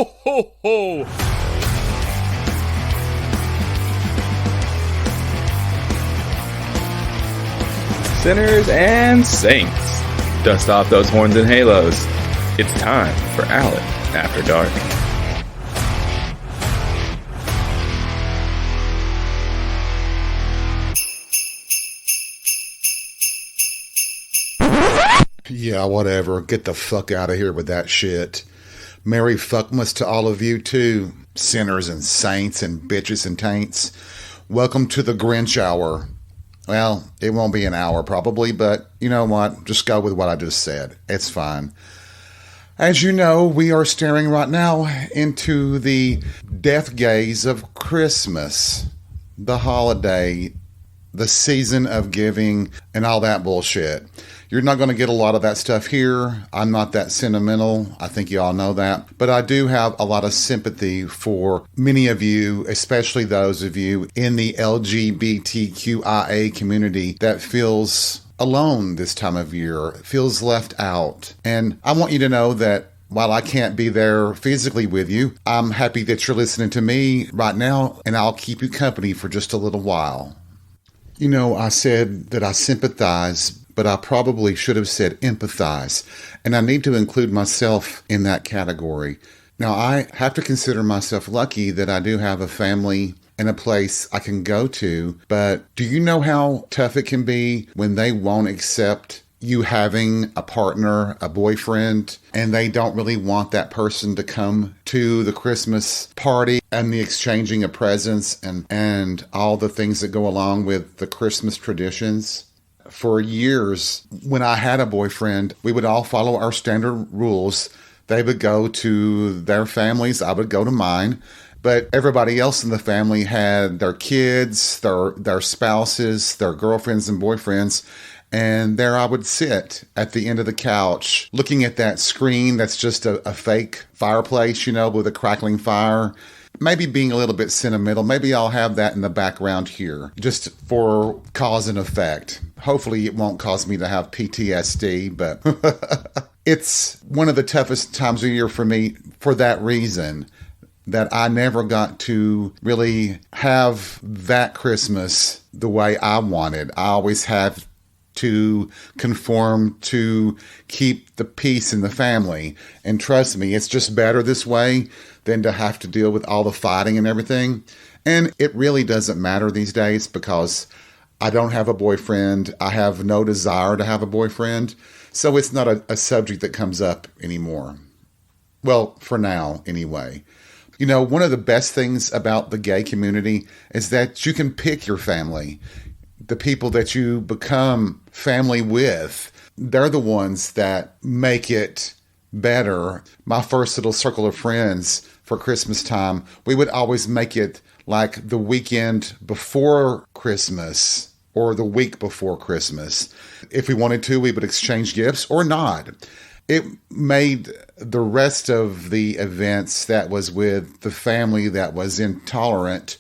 Ho, ho, ho! Sinners and saints, dust off those horns and halos. It's time for Alan After Dark. Yeah, whatever. Get the fuck out of here with that shit. Merry Fuckmas to all of you too, sinners and saints and bitches and taints. Welcome to the Grinch Hour. Well, it won't be an hour probably, but you know what? Just go with what I just said. It's fine. As you know, we are staring right now into the death gaze of Christmas, the holiday, the season of giving, and all that bullshit. You're not going to get a lot of that stuff here. I'm not that sentimental. I think you all know that. But I do have a lot of sympathy for many of you, especially those of you in the LGBTQIA community that feels alone this time of year, feels left out. And I want you to know that while I can't be there physically with you, I'm happy that you're listening to me right now, and I'll keep you company for just a little while. You know, I said that I sympathize, but I probably should have said empathize. And I need to include myself in that category. Now, I have to consider myself lucky that I do have a family and a place I can go to. But do you know how tough it can be when they won't accept you having a partner, a boyfriend, and they don't really want that person to come to the Christmas party and the exchanging of presents and all the things that go along with the Christmas traditions? For years, when I had a boyfriend, we would all follow our standard rules. They would go to their families, I would go to mine. But everybody else in the family had their kids, their spouses, their girlfriends and boyfriends. And there I would sit at the end of the couch looking at that screen that's just a fake fireplace, you know, with a crackling fire. Maybe being a little bit sentimental. Maybe I'll have that in the background here just for cause and effect. Hopefully it won't cause me to have PTSD, but it's one of the toughest times of year for me for that reason, that I never got to really have that Christmas the way I wanted. I always have to conform to keep the peace in the family. And trust me, it's just better this way than to have to deal with all the fighting and everything. And it really doesn't matter these days because I don't have a boyfriend. I have no desire to have a boyfriend. So it's not a subject that comes up anymore. Well, for now, anyway. You know, one of the best things about the gay community is that you can pick your family. The people that you become family with, they're the ones that make it better. My first little circle of friends for Christmas time, we would always make it like the weekend before Christmas or the week before Christmas. If we wanted to, we would exchange gifts or not. It made the rest of the events that was with the family that was intolerant,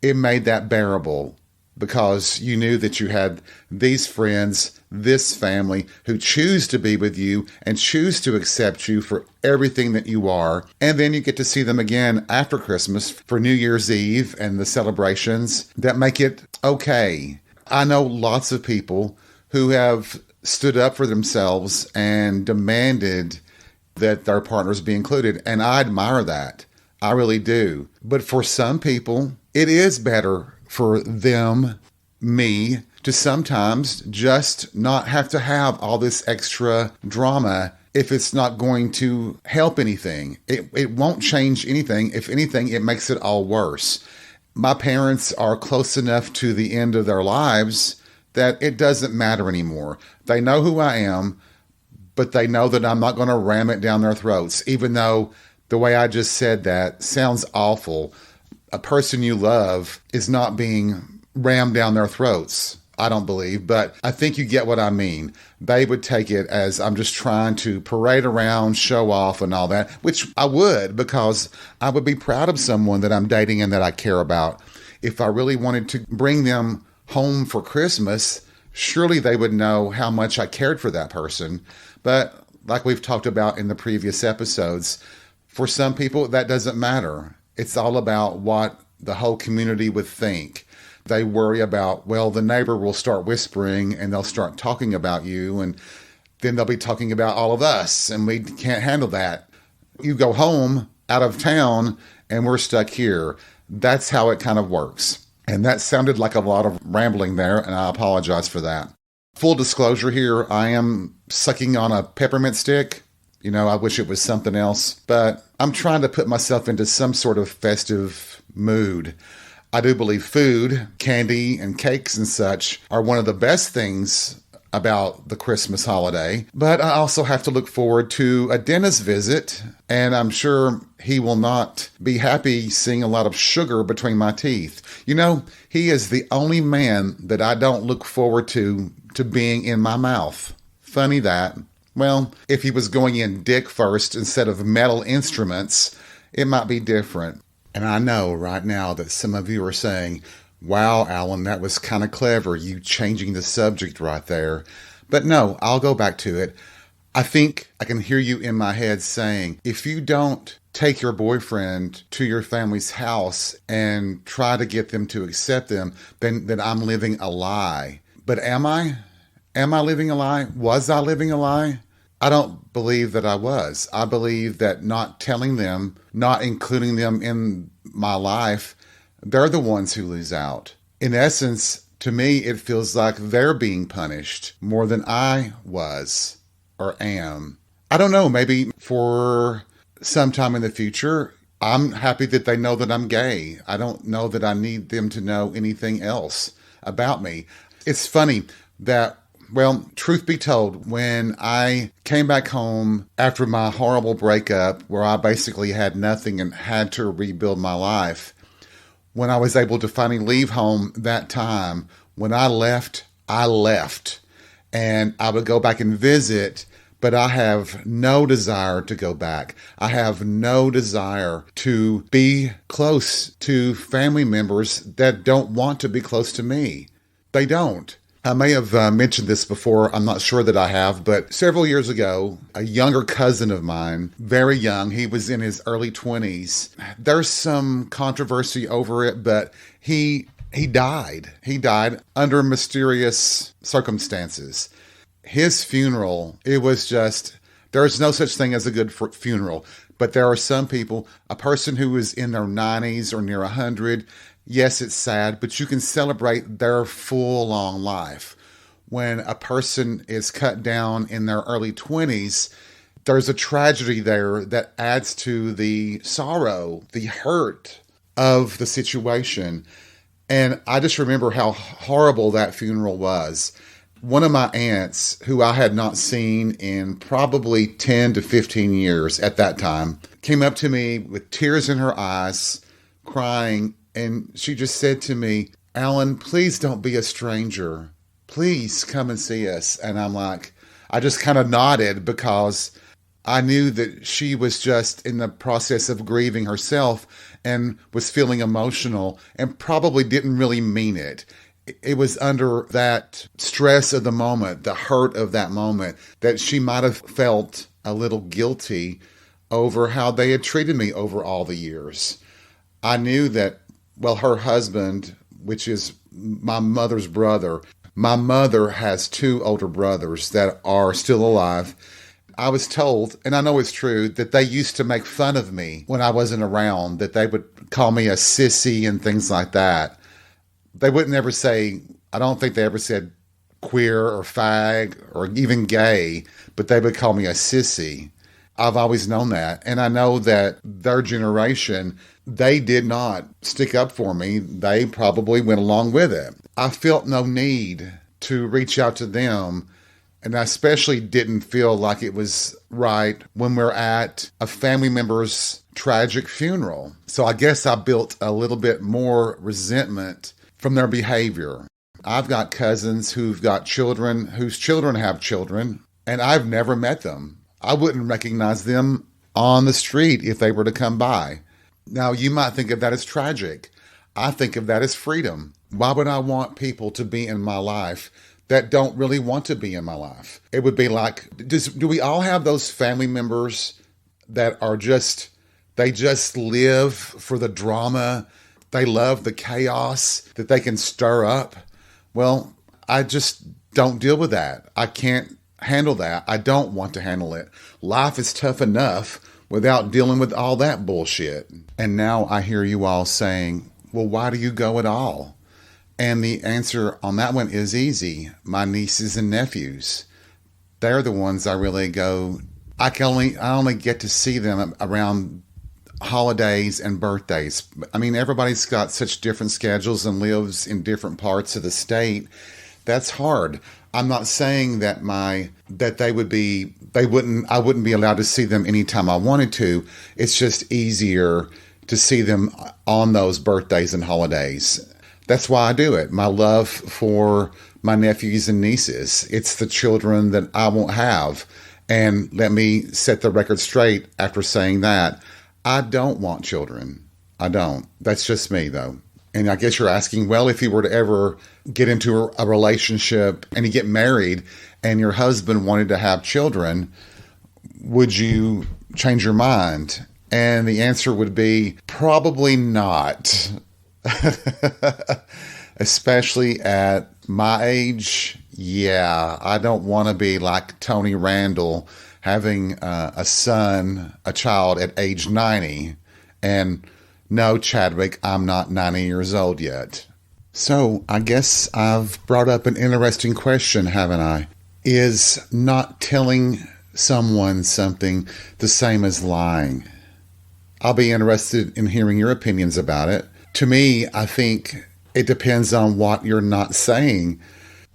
it made that bearable. Because you knew that you had these friends, this family who choose to be with you and choose to accept you for everything that you are. And then you get to see them again after Christmas for New Year's Eve and the celebrations that make it okay. I know lots of people who have stood up for themselves and demanded that their partners be included. And I admire that. I really do. But for some people, it is better for them, me, to sometimes just not have to have all this extra drama if it's not going to help anything. It won't change anything. If anything, it makes it all worse. My parents are close enough to the end of their lives that it doesn't matter anymore. They know who I am, but they know that I'm not going to ram it down their throats, even though the way I just said that sounds awful. A person you love is not being rammed down their throats, I don't believe, but I think you get what I mean. They would take it as I'm just trying to parade around, show off and all that, which I would, because I would be proud of someone that I'm dating and that I care about. If I really wanted to bring them home for Christmas, surely they would know how much I cared for that person. But like we've talked about in the previous episodes, For some people, that doesn't matter. It's all about what the whole community would think. They worry about, well, the neighbor will start whispering and they'll start talking about you, and then they'll be talking about all of us, and we can't handle that. You go home out of town and we're stuck here. That's how it kind of works. And that sounded like a lot of rambling there, and I apologize for that. Full disclosure here, I am sucking on a peppermint stick. You know, I wish it was something else, but I'm trying to put myself into some sort of festive mood. I do believe food, candy, and cakes and such are one of the best things about the Christmas holiday, but I also have to look forward to a dentist visit, and I'm sure he will not be happy seeing a lot of sugar between my teeth. You know, he is the only man that I don't look forward to being in my mouth. Funny that. Well, if he was going in dick first instead of metal instruments, it might be different. And I know right now that some of you are saying, wow, Alan, that was kind of clever, you changing the subject right there. But no, I'll go back to it. I think I can hear you in my head saying, if you don't take your boyfriend to your family's house and try to get them to accept them, then I'm living a lie. But am I? Am I living a lie? Was I living a lie? I don't believe that I was. I believe that not telling them, not including them in my life, they're the ones who lose out. In essence, to me, it feels like they're being punished more than I was or am. I don't know, maybe for sometime in the future, I'm happy that they know that I'm gay. I don't know that I need them to know anything else about me. It's funny that, well, truth be told, when I came back home after my horrible breakup, where I basically had nothing and had to rebuild my life, when I was able to finally leave home that time, when I left, and I would go back and visit, but I have no desire to go back. I have no desire to be close to family members that don't want to be close to me. They don't. I may have mentioned this before. I'm not sure that I have, but several years ago, a younger cousin of mine, very young, he was in his early 20s. There's some controversy over it, but he died. He died under mysterious circumstances. His funeral, it was just, there's no such thing as a good funeral, but there are some people, a person who is in their 90s or near 100, yes, it's sad, but you can celebrate their full, long life. When a person is cut down in their early 20s, there's a tragedy there that adds to the sorrow, the hurt of the situation. And I just remember how horrible that funeral was. One of my aunts, who I had not seen in probably 10 to 15 years at that time, came up to me with tears in her eyes, crying, and she just said to me, Alan, please don't be a stranger. Please come and see us. And I'm like, I just kind of nodded because I knew that she was just in the process of grieving herself and was feeling emotional and probably didn't really mean it. It was under that stress of the moment, the hurt of that moment, that she might have felt a little guilty over how they had treated me over all the years. I knew that, well, her husband, which is my mother's brother, my mother has two older brothers that are still alive. I was told, and I know it's true, that they used to make fun of me when I wasn't around, that they would call me a sissy and things like that. They wouldn't ever say, I don't think they ever said queer or fag or even gay, but they would call me a sissy. I've always known that. And I know that their generation, they did not stick up for me. They probably went along with it. I felt no need to reach out to them. And I especially didn't feel like it was right when we're at a family member's tragic funeral. So I guess I built a little bit more resentment from their behavior. I've got cousins who've got children, whose children have children, and I've never met them. I wouldn't recognize them on the street if they were to come by. Now, you might think of that as tragic. I think of that as freedom. Why would I want people to be in my life that don't really want to be in my life? It would be like, do we all have those family members that are just They just live for the drama. They love the chaos that they can stir up. Well, I just don't deal with that. I can't handle that. I don't want to handle it. Life is tough enough without dealing with all that bullshit. And now I hear you all saying, well, why do you go at all? And the answer on that one is easy. My nieces and nephews. They're the ones I really go. I only get to see them around holidays and birthdays. I mean, everybody's got such different schedules and lives in different parts of the state. That's hard. I'm not saying that I wouldn't be allowed to see them anytime I wanted to. It's just easier to see them on those birthdays and holidays. That's why I do it. My love for my nephews and nieces. It's the children that I won't have. And let me set the record straight after saying that. I don't want children. I don't. That's just me, though. And I guess you're asking, well, if you were to ever get into a relationship and you get married and your husband wanted to have children, would you change your mind? And the answer would be probably not. Especially at my age, yeah, I don't want to be like Tony Randall having a child at age 90. And no, Chadwick, I'm not 90 years old yet. So I guess I've brought up an interesting question, haven't I? Is not telling someone something the same as lying? I'll be interested in hearing your opinions about it. To me, I think it depends on what you're not saying.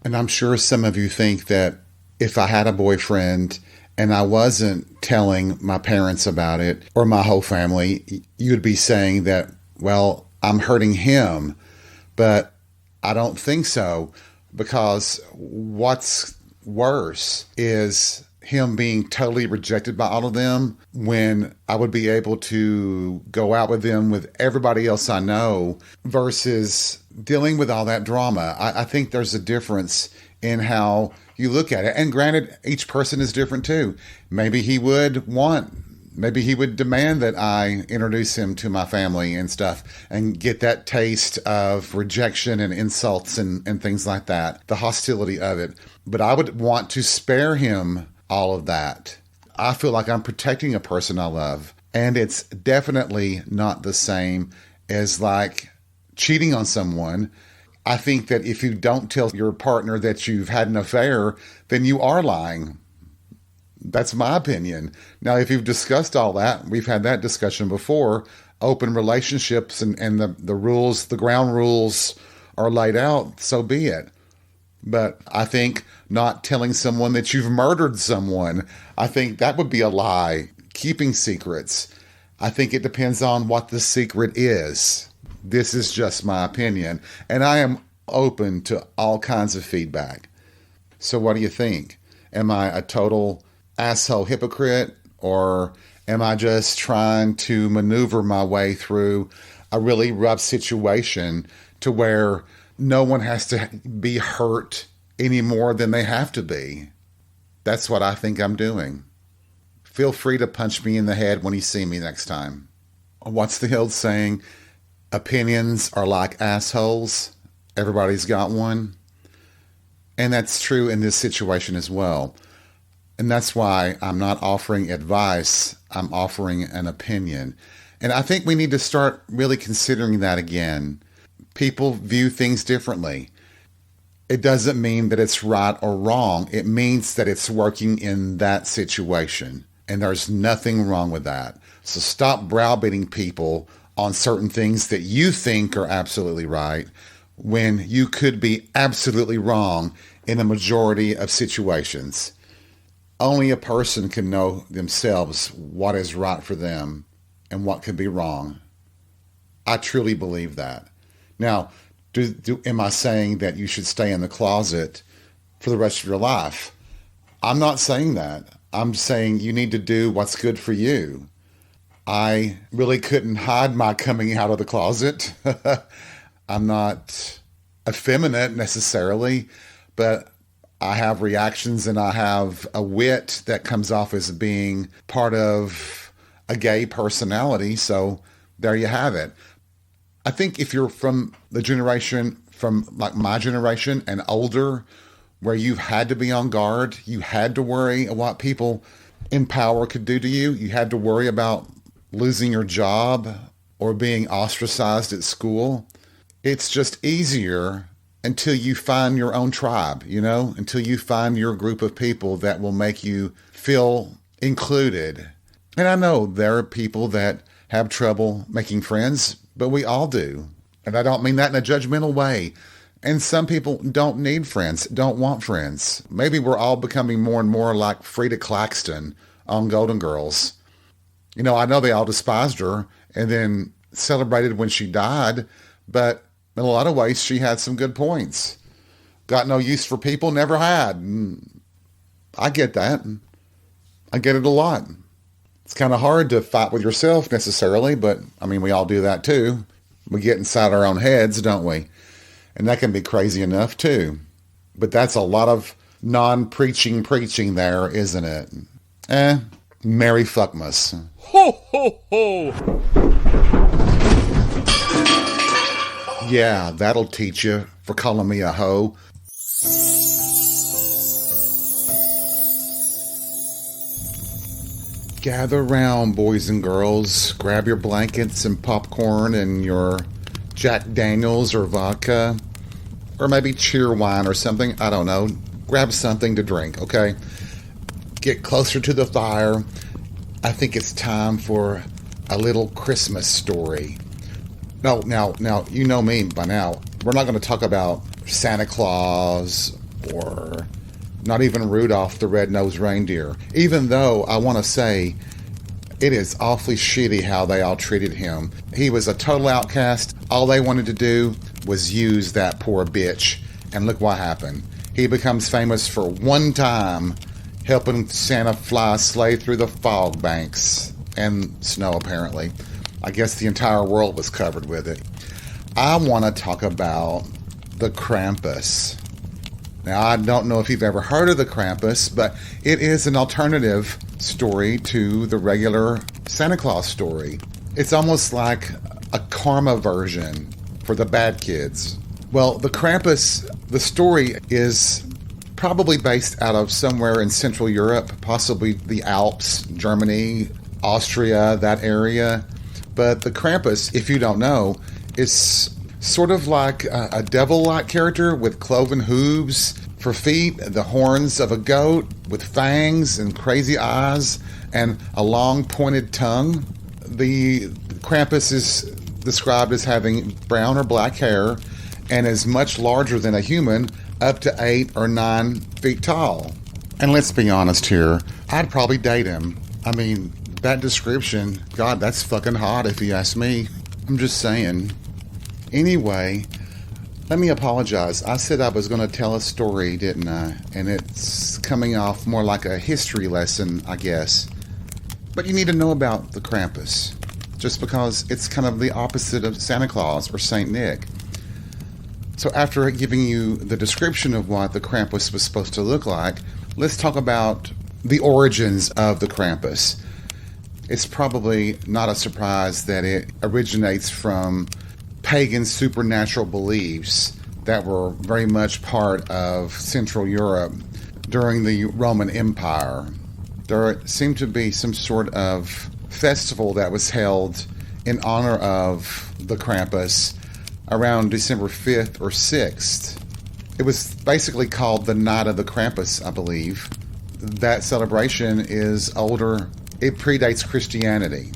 And I'm sure some of you think that if I had a boyfriend and I wasn't telling my parents about it or my whole family, you'd be saying that, well, I'm hurting him. But I don't think so, because what's worse is him being totally rejected by all of them when I would be able to go out with them with everybody else I know versus dealing with all that drama. I think there's a difference in how you look at it. And granted, each person is different too. Maybe he would demand that I introduce him to my family and stuff and get that taste of rejection and insults and things like that, the hostility of it. But I would want to spare him all of that. I feel like I'm protecting a person I love. And it's definitely not the same as like cheating on someone. I think that if you don't tell your partner that you've had an affair, then you are lying. That's my opinion. Now, if you've discussed all that, we've had that discussion before, open relationships and the rules, the ground rules are laid out, so be it. But I think not telling someone that you've murdered someone, I think that would be a lie. Keeping secrets, I think it depends on what the secret is. This is just my opinion, and I am open to all kinds of feedback. So what do you think? Am I a total asshole hypocrite, or am I just trying to maneuver my way through a really rough situation to where no one has to be hurt any more than they have to be? That's what I think I'm doing. Feel free to punch me in the head when you see me next time. What's the old saying? Opinions are like assholes. Everybody's got one. And that's true in this situation as well. And that's why I'm not offering advice. I'm offering an opinion. And I think we need to start really considering that again. People view things differently. It doesn't mean that it's right or wrong. It means that it's working in that situation. And there's nothing wrong with that. So stop browbeating people on certain things that you think are absolutely right when you could be absolutely wrong in a majority of situations. Only a person can know themselves what is right for them and what could be wrong. I truly believe that. Now, am I saying that you should stay in the closet for the rest of your life? I'm not saying that. I'm saying you need to do what's good for you. I really couldn't hide my coming out of the closet. I'm not effeminate necessarily, but I have reactions and I have a wit that comes off as being part of a gay personality, so there you have it. I think if you're from the generation, from like my generation and older, where you've had to be on guard, you had to worry what people in power could do to you, you had to worry about losing your job or being ostracized at school. It's just easier until you find your own tribe, until you find your group of people that will make you feel included. And I know there are people that have trouble making friends, but we all do. And I don't mean that in a judgmental way. And some people don't need friends, don't want friends. Maybe we're all becoming more and more like Frida Claxton on Golden Girls. I know they all despised her and then celebrated when she died, but in a lot of ways she had some good points. Got no use for people, never had. And I get that. I get it a lot. It's kind of hard to fight with yourself necessarily, but we all do that too. We get inside our own heads, don't we? And that can be crazy enough too. But that's a lot of non-preaching there, isn't it? Merry Fuckmas. Ho, ho, ho! Yeah, that'll teach you for calling me a hoe. Gather round, boys and girls. Grab your blankets and popcorn and your Jack Daniels or vodka. Or maybe cheer wine or something. I don't know. Grab something to drink, okay? Get closer to the fire. I think it's time for a little Christmas story. No, now, you know me by now. We're not going to talk about Santa Claus or not even Rudolph the Red-Nosed Reindeer. Even though I want to say it is awfully shitty how they all treated him. He was a total outcast. All they wanted to do was use that poor bitch. And look what happened. He becomes famous for one time helping Santa fly a sleigh through the fog banks and snow, apparently. I guess the entire world was covered with it. I want to talk about the Krampus. Now, I don't know if you've ever heard of the Krampus, but it is an alternative story to the regular Santa Claus story. It's almost like a karma version for the bad kids. Well, the Krampus, the story is probably based out of somewhere in Central Europe, possibly the Alps, Germany, Austria, that area. But the Krampus, if you don't know, is sort of like a devil-like character with cloven hooves for feet, the horns of a goat with fangs and crazy eyes, and a long pointed tongue. The Krampus is described as having brown or black hair and is much larger than a human, up to 8 or 9 feet tall. And let's be honest here, I'd probably date him. That description, God, that's fucking hot if you ask me. I'm just saying. Anyway, let me apologize. I said I was going to tell a story, didn't I? And it's coming off more like a history lesson, I guess. But you need to know about the Krampus, just because it's kind of the opposite of Santa Claus or Saint Nick. So after giving you the description of what the Krampus was supposed to look like, let's talk about the origins of the Krampus. It's probably not a surprise that it originates from pagan supernatural beliefs that were very much part of Central Europe during the Roman Empire. There seemed to be some sort of festival that was held in honor of the Krampus around December 5th or 6th. It was basically called the Night of the Krampus, I believe. That celebration is older. It predates Christianity.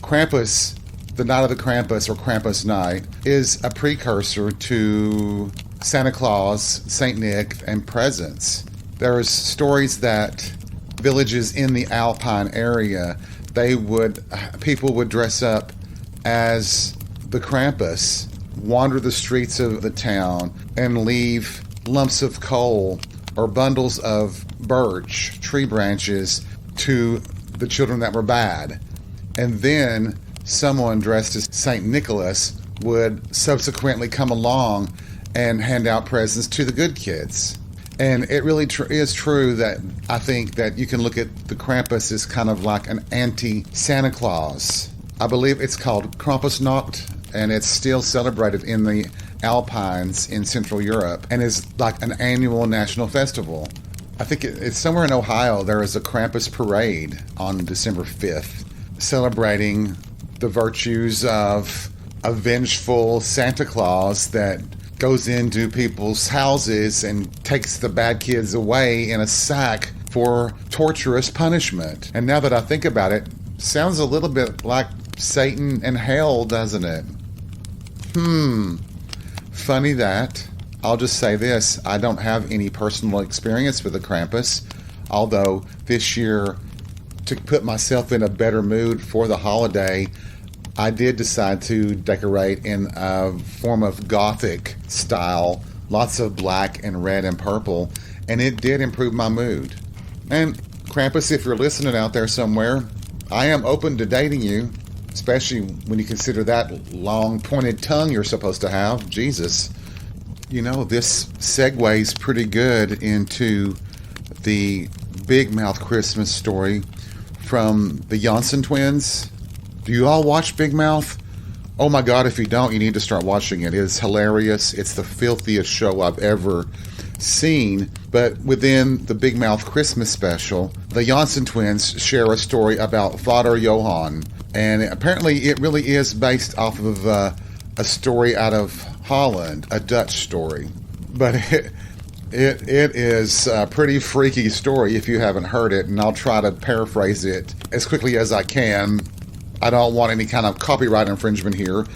Krampus, the Night of the Krampus, or Krampus Night, is a precursor to Santa Claus, Saint Nick, and presents. There's stories that villages in the Alpine area, people would dress up as the Krampus, wander the streets of the town, and leave lumps of coal or bundles of birch, tree branches, to the children that were bad. And then someone dressed as St. Nicholas would subsequently come along and hand out presents to the good kids. And it really is true that I think that you can look at the Krampus as kind of like an anti-Santa Claus. I believe it's called Krampusnacht, and it's still celebrated in the Alpines in Central Europe, and is like an annual national festival. I think it's somewhere in Ohio. There is a Krampus parade on December 5th, celebrating the virtues of a vengeful Santa Claus that goes into people's houses and takes the bad kids away in a sack for torturous punishment. And now that I think about it, sounds a little bit like Satan and hell, doesn't it? Funny that. I'll just say this, I don't have any personal experience with the Krampus, although this year, to put myself in a better mood for the holiday, I did decide to decorate in a form of Gothic style, lots of black and red and purple, and it did improve my mood. And Krampus, if you're listening out there somewhere, I am open to dating you, especially when you consider that long pointed tongue you're supposed to have. Jesus. You know, this segues pretty good into the Big Mouth Christmas story from the Janssen twins. Do you all watch Big Mouth? Oh my God, if you don't, you need to start watching it. It is hilarious. It's the filthiest show I've ever seen. But within the Big Mouth Christmas special, the Janssen twins share a story about Vater Johann. And apparently it really is based off of a story out of Holland, a Dutch story. But it is a pretty freaky story if you haven't heard it, and I'll try to paraphrase it as quickly as I can. I don't want any kind of copyright infringement here,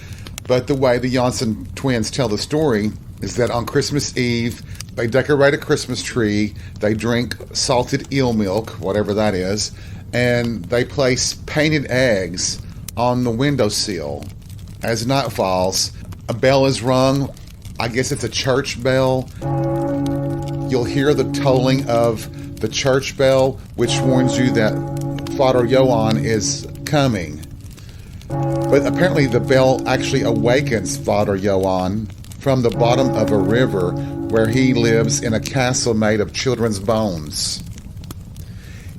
but the way the Janssen twins tell the story is that on Christmas Eve, they decorate a Christmas tree, they drink salted eel milk, whatever that is, and they place painted eggs on the windowsill. As night falls, a bell is rung. I guess it's a church bell. You'll hear the tolling of the church bell, which warns you that Vater Johann is coming. But apparently the bell actually awakens Vater Johann from the bottom of a river where he lives in a castle made of children's bones.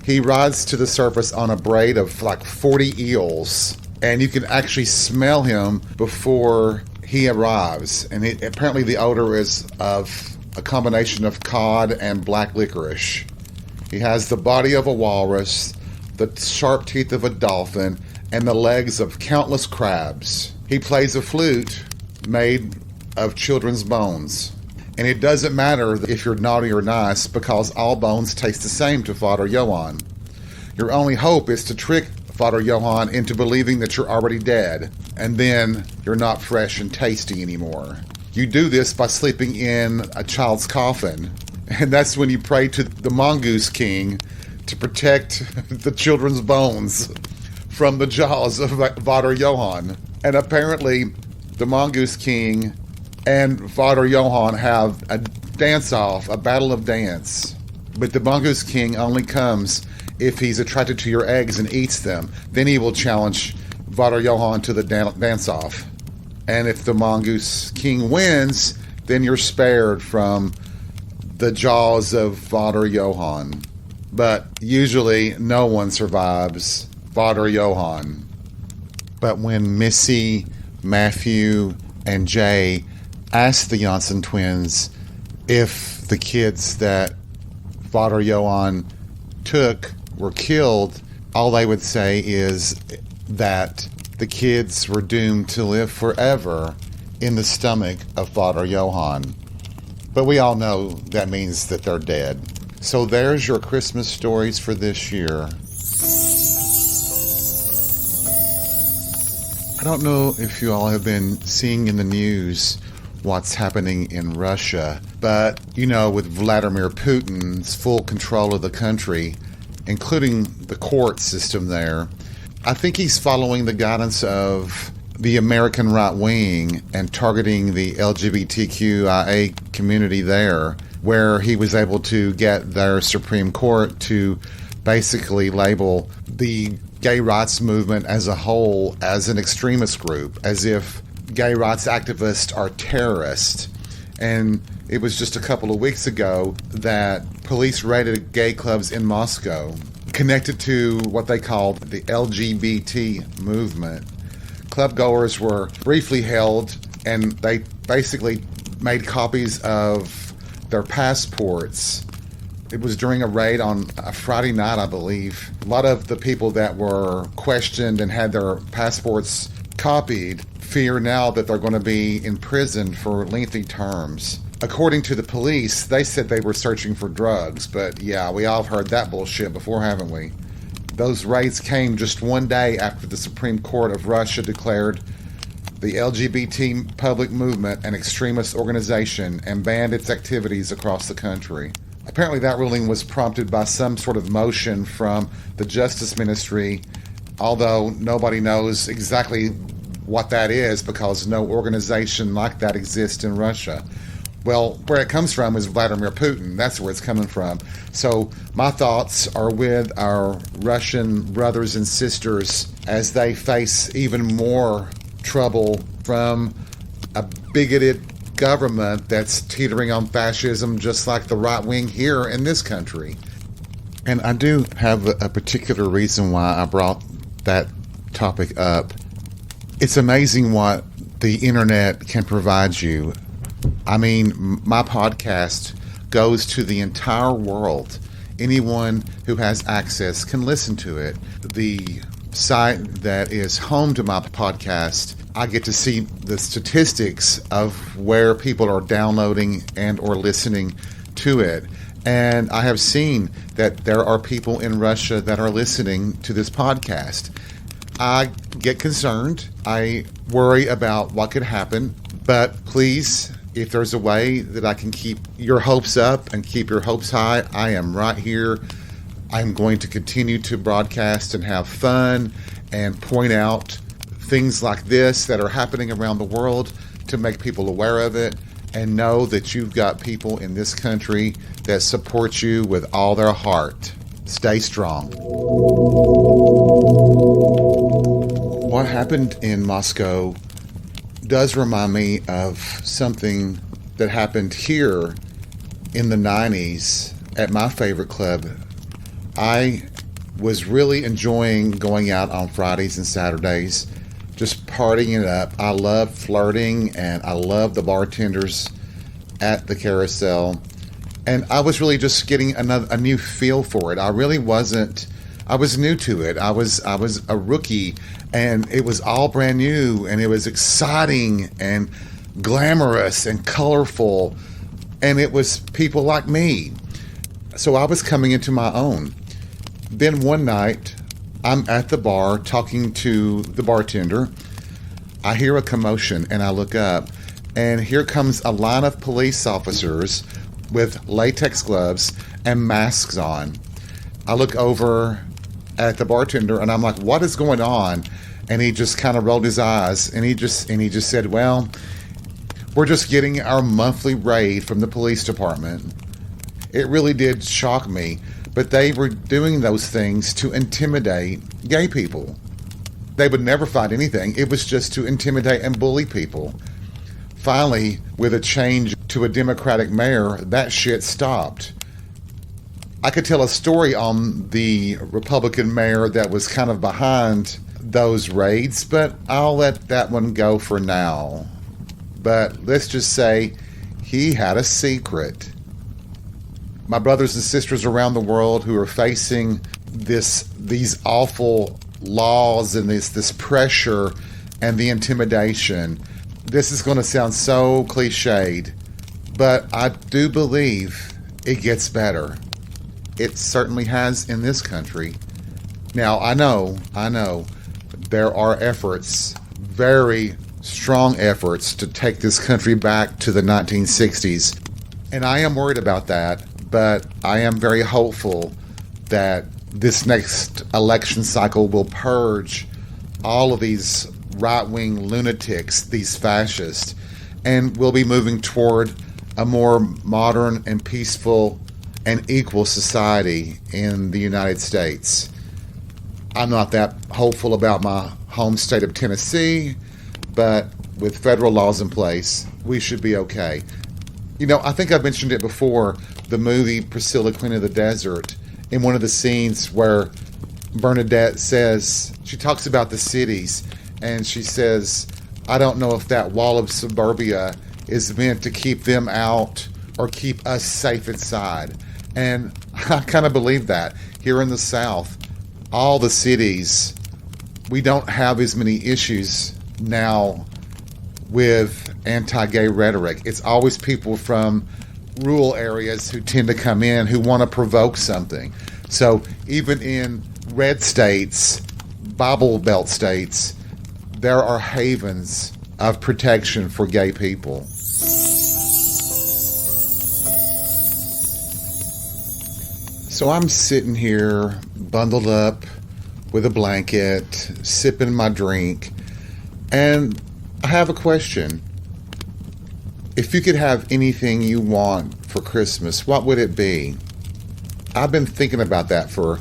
He rides to the surface on a braid of like 40 eels, and you can actually smell him before he arrives. And apparently the odor is of a combination of cod and black licorice. He has the body of a walrus, the sharp teeth of a dolphin, and the legs of countless crabs. He plays a flute made of children's bones. And it doesn't matter if you're naughty or nice, because all bones taste the same to Vater Johann. Your only hope is to trick Vater Johann into believing that you're already dead, and then you're not fresh and tasty anymore. You do this by sleeping in a child's coffin, and that's when you pray to the Mongoose King to protect the children's bones from the jaws of Vater Johann. And apparently the Mongoose King and Vater Johann have a dance-off, a battle of dance. But the Mongoose King only comes if he's attracted to your eggs and eats them. Then he will challenge Vater Johann to the dance-off. And if the Mongoose King wins, then you're spared from the jaws of Vater Johann. But usually no one survives Vater Johann. But when Missy, Matthew, and Jay asked the Janssen twins if the kids that Vater Johann took were killed, all they would say is that the kids were doomed to live forever in the stomach of Vater Johann. But we all know that means that they're dead. So there's your Christmas stories for this year. I don't know if you all have been seeing in the news what's happening in Russia, but, you know, with Vladimir Putin's full control of the country, including the court system there, I think he's following the guidance of the American right wing and targeting the LGBTQIA community there, where he was able to get their Supreme Court to basically label the gay rights movement as a whole as an extremist group, as if gay rights activists are terrorists. And it was just a couple of weeks ago that police raided gay clubs in Moscow connected to what they called the LGBT movement. Club goers were briefly held, and they basically made copies of their passports. It was during a raid on a Friday night, I believe. A lot of the people that were questioned and had their passports copied fear now that they're going to be imprisoned for lengthy terms. According to the police, they said they were searching for drugs, but yeah, we all heard that bullshit before, haven't we? Those raids came just one day after the Supreme Court of Russia declared the LGBT public movement an extremist organization and banned its activities across the country. Apparently that ruling was prompted by some sort of motion from the Justice Ministry, although nobody knows exactly what that is because no organization like that exists in Russia. Well, where it comes from is Vladimir Putin. That's where it's coming from. So my thoughts are with our Russian brothers and sisters as they face even more trouble from a bigoted government that's teetering on fascism just like the right wing here in this country. And I do have a particular reason why I brought that topic up. It's amazing what the internet can provide you. I mean, my podcast goes to the entire world. Anyone who has access can listen to it. The site that is home to my podcast, I get to see the statistics of where people are downloading and or listening to it. And I have seen that there are people in Russia that are listening to this podcast. I get concerned. I worry about what could happen. But please, if there's a way that I can keep your hopes up and keep your hopes high, I am right here. I'm going to continue to broadcast and have fun and point out things like this that are happening around the world to make people aware of it and know that you've got people in this country that support you with all their heart. Stay strong. What happened in Moscow does remind me of something that happened here in the 90s at my favorite club. I was really enjoying going out on Fridays and Saturdays, just partying it up. I love flirting and I love the bartenders at the Carousel. And I was really just getting a new feel for it. I was new to it. I was a rookie, and it was all brand new, and it was exciting and glamorous and colorful, and it was people like me. So I was coming into my own. Then one night, I'm at the bar talking to the bartender. I hear a commotion, and I look up, and here comes a line of police officers with latex gloves and masks on. I look over at the bartender and I'm like, what is going on? And he just kind of rolled his eyes and he just said, well, we're just getting our monthly raid from the police department. It really did shock me, but they were doing those things to intimidate gay people. They would never find anything. It was just to intimidate and bully people. Finally, with a change to a Democratic mayor, that shit stopped. I could tell a story on the Republican mayor that was kind of behind those raids, but I'll let that one go for now. But let's just say he had a secret. My brothers and sisters around the world who are facing these awful laws and this pressure and the intimidation, this is going to sound so cliched, but I do believe it gets better. It certainly has in this country. Now, I know, there are efforts, very strong efforts, to take this country back to the 1960s. And I am worried about that, but I am very hopeful that this next election cycle will purge all of these right-wing lunatics, these fascists, and we'll be moving toward a more modern and peaceful and equal society in the United States. I'm not that hopeful about my home state of Tennessee, but with federal laws in place, we should be okay. I think I've mentioned it before, the movie Priscilla, Queen of the Desert, in one of the scenes where Bernadette says, she talks about the cities, and she says, I don't know if that wall of suburbia is meant to keep them out or keep us safe inside. And I kind of believe that. Here in the South, all the cities, we don't have as many issues now with anti-gay rhetoric. It's always people from rural areas who tend to come in who want to provoke something. So even in red states, Bible Belt states, there are havens of protection for gay people. So I'm sitting here, bundled up with a blanket, sipping my drink, and I have a question. If you could have anything you want for Christmas, what would it be? I've been thinking about that for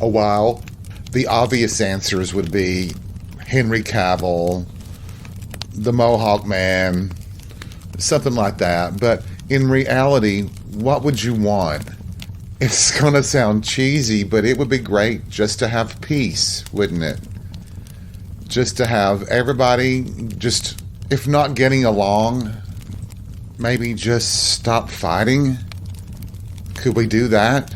a while. The obvious answers would be Henry Cavill, the Mohawk Man, something like that. But in reality, what would you want? It's going to sound cheesy, but it would be great just to have peace, wouldn't it? Just to have everybody just, if not getting along, maybe just stop fighting. Could we do that?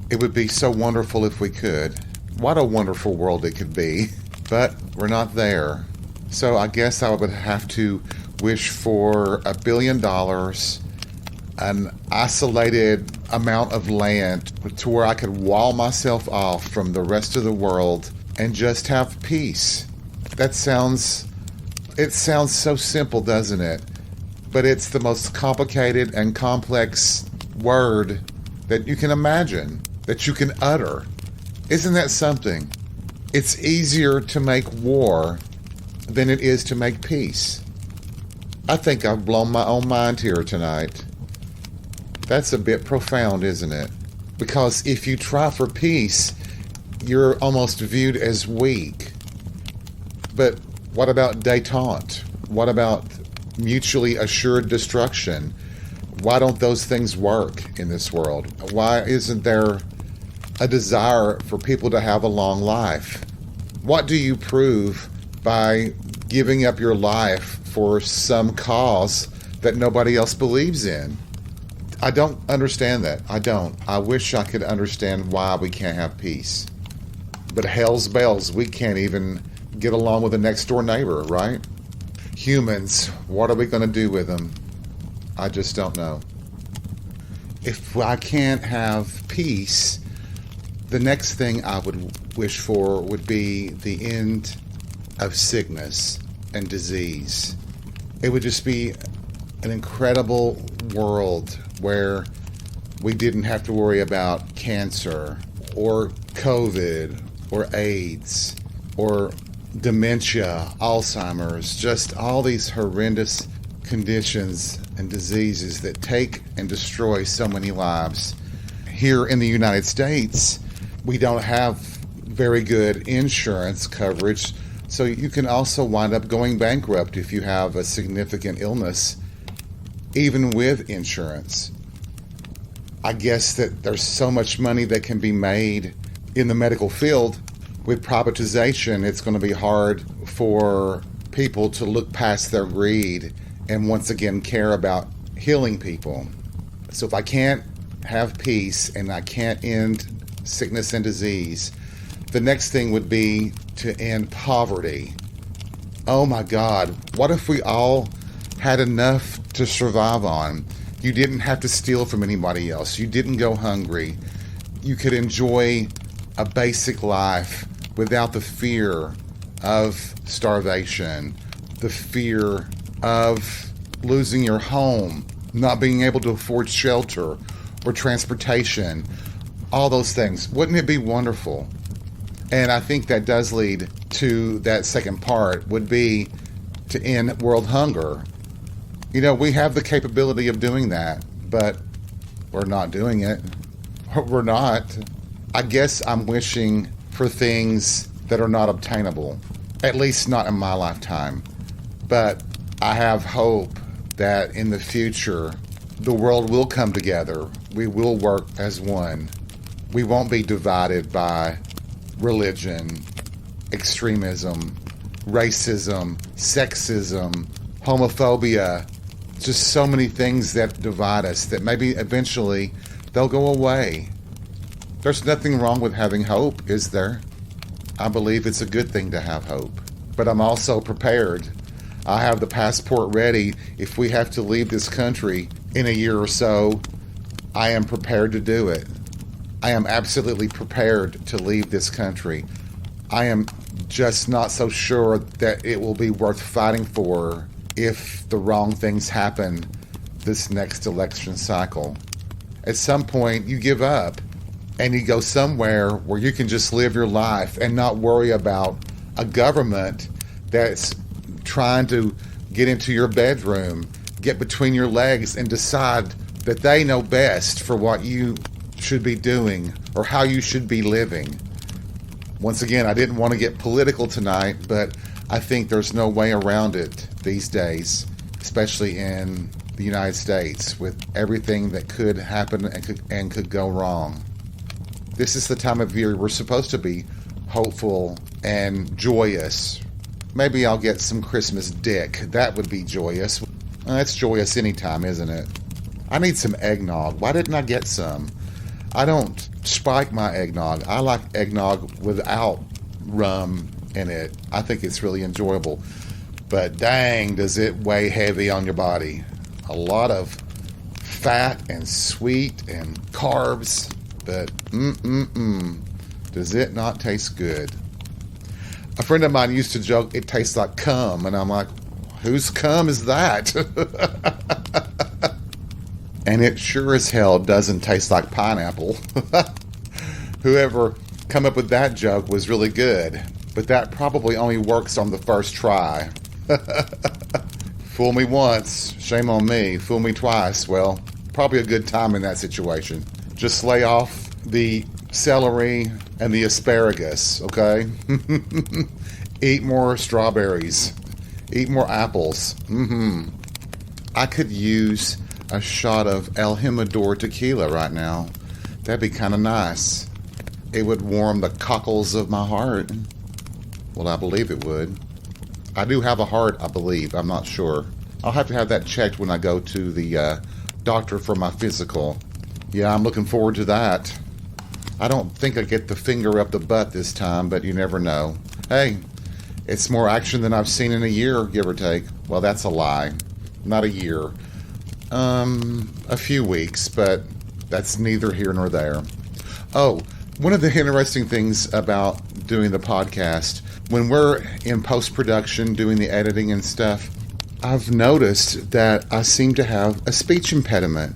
It would be so wonderful if we could. What a wonderful world it could be. But we're not there. So I guess I would have to wish for $1 billion, an isolated amount of land to where I could wall myself off from the rest of the world and just have peace. It sounds so simple, doesn't it? But it's the most complicated and complex word that you can imagine, that you can utter. Isn't that something? It's easier to make war than it is to make peace. I think I've blown my own mind here tonight. That's a bit profound, isn't it? Because if you try for peace, you're almost viewed as weak. But what about détente? What about mutually assured destruction? Why don't those things work in this world? Why isn't there a desire for people to have a long life? What do you prove by giving up your life for some cause that nobody else believes in? I don't understand that. I don't. I wish I could understand why we can't have peace. But hell's bells, we can't even get along with the next door neighbor, right? Humans, what are we going to do with them? I just don't know. If I can't have peace, the next thing I would wish for would be the end of sickness and disease. It would just be an incredible world where we didn't have to worry about cancer or COVID or AIDS or dementia, Alzheimer's, just all these horrendous conditions and diseases that take and destroy so many lives. Here in the United States, we don't have very good insurance coverage, so you can also wind up going bankrupt if you have a significant illness, even with insurance. I guess that there's so much money that can be made in the medical field. With privatization, it's going to be hard for people to look past their greed and once again care about healing people. So if I can't have peace and I can't end sickness and disease, the next thing would be to end poverty. Oh my God, what if we all had enough to survive on? You didn't have to steal from anybody else. You didn't go hungry. You could enjoy a basic life without the fear of starvation, the fear of losing your home, not being able to afford shelter or transportation, all those things. Wouldn't it be wonderful? And I think that does lead to that second part, would be to end world hunger. You know, we have the capability of doing that, but we're not doing it. We're not. I guess I'm wishing for things that are not obtainable, at least not in my lifetime. But I have hope that in the future the world will come together. We will work as one. We won't be divided by religion, extremism, racism, sexism, homophobia. Just so many things that divide us that maybe eventually they'll go away. There's nothing wrong with having hope, is there? I believe it's a good thing to have hope. But I'm also prepared. I have the passport ready. If we have to leave this country in a year or so, I am prepared to do it. I am absolutely prepared to leave this country. I am just not so sure that it will be worth fighting for if the wrong things happen this next election cycle. At some point, you give up and you go somewhere where you can just live your life and not worry about a government that's trying to get into your bedroom, get between your legs, and decide that they know best for what you should be doing or how you should be living. Once again, I didn't want to get political tonight, but I think there's no way around it these days, especially in the United States, with everything that could happen and could go wrong. This is the time of year we're supposed to be hopeful and joyous. Maybe I'll get some Christmas dick. That would be joyous. That's joyous anytime, isn't it? I need some eggnog. Why didn't I get some? I don't spike my eggnog. I like eggnog without rum in it. I think it's really enjoyable. But dang, does it weigh heavy on your body. A lot of fat and sweet and carbs. But does it not taste good? A friend of mine used to joke, it tastes like cum. And I'm like, whose cum is that? And it sure as hell doesn't taste like pineapple. Whoever come up with that joke was really good. But that probably only works on the first try. Fool me once, shame on me. Fool me twice, well, probably a good time in that situation. Just lay off the celery and the asparagus, okay? Eat more strawberries. Eat more apples. I could use a shot of El Jimador tequila right now. That'd be kind of nice. It would warm the cockles of my heart. Well, I believe it would. I do have a heart, I believe. I'm not sure. I'll have to have that checked when I go to the doctor for my physical. Yeah, I'm looking forward to that. I don't think I get the finger up the butt this time, but you never know. Hey, it's more action than I've seen in a year, give or take. Well, that's a lie. Not a year. A few weeks, but that's neither here nor there. Oh, one of the interesting things about doing the podcast, when we're in post-production doing the editing and stuff, I've noticed that I seem to have a speech impediment.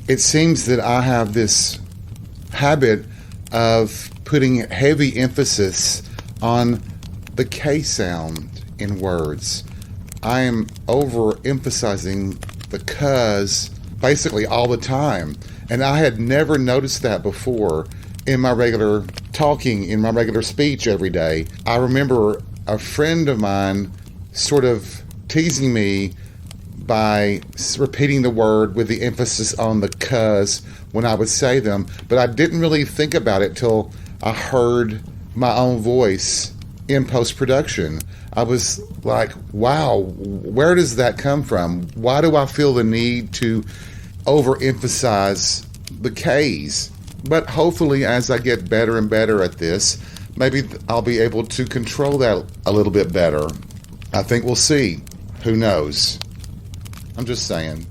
It seems that I have this habit of putting heavy emphasis on the K sound in words. I am overemphasizing the cuz basically all the time. And I had never noticed that before in my regular talking, in my regular speech every day. I remember a friend of mine sort of teasing me by repeating the word with the emphasis on the cuz when I would say them, but I didn't really think about it till I heard my own voice in post-production. I was like, wow, where does that come from? Why do I feel the need to overemphasize the K's? But hopefully as I get better and better at this, maybe I'll be able to control that a little bit better. I think we'll see. Who knows? I'm just saying.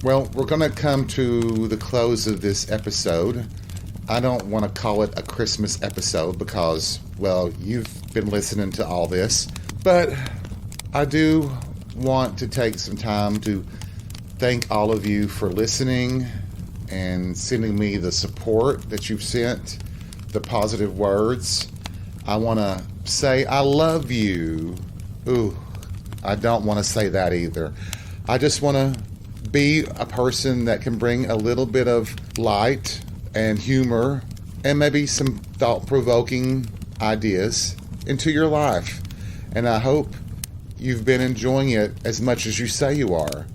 Well, we're going to come to the close of this episode. I don't want to call it a Christmas episode because, well, you've been listening to all this. But I do want to take some time to thank all of you for listening and sending me the support that you've sent, the positive words. I want to say I love you. Ooh, I don't want to say that either. I just want to be a person that can bring a little bit of light and humor and maybe some thought-provoking ideas into your life. And I hope you've been enjoying it as much as you say you are.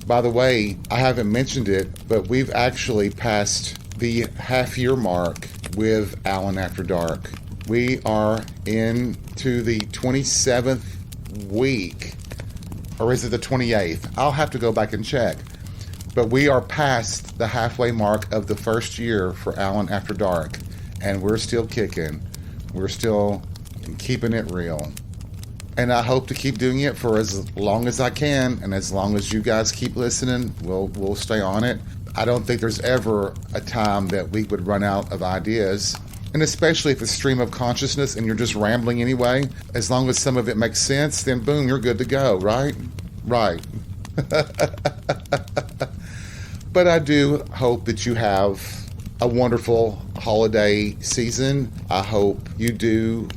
By the way, I haven't mentioned it, but we've actually passed the half-year mark with Alan After Dark. We are into the 27th week, or is it the 28th? I'll have to go back and check. But we are past the halfway mark of the first year for Alan After Dark, and we're still kicking. We're still keeping it real. And I hope to keep doing it for as long as I can, and as long as you guys keep listening, we'll stay on it. I don't think there's ever a time that we would run out of ideas, and especially if it's stream of consciousness and you're just rambling anyway, as long as some of it makes sense, then boom, you're good to go, right? Right. But I do hope that you have a wonderful holiday season. I hope you do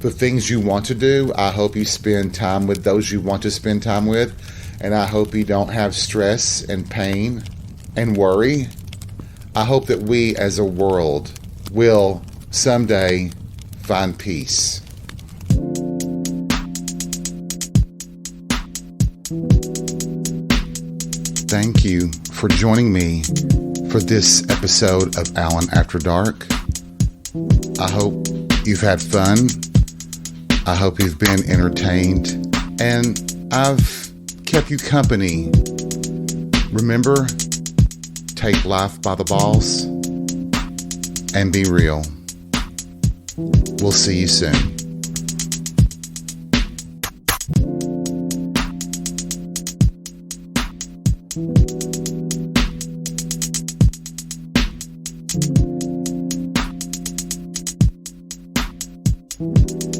the things you want to do. I hope you spend time with those you want to spend time with. And I hope you don't have stress and pain and worry. I hope that we as a world will someday find peace. Thank you for joining me for this episode of Alan After Dark. I hope you've had fun. I hope you've been entertained. And I've kept you company. Remember, take life by the balls and be real. We'll see you soon. Thank you.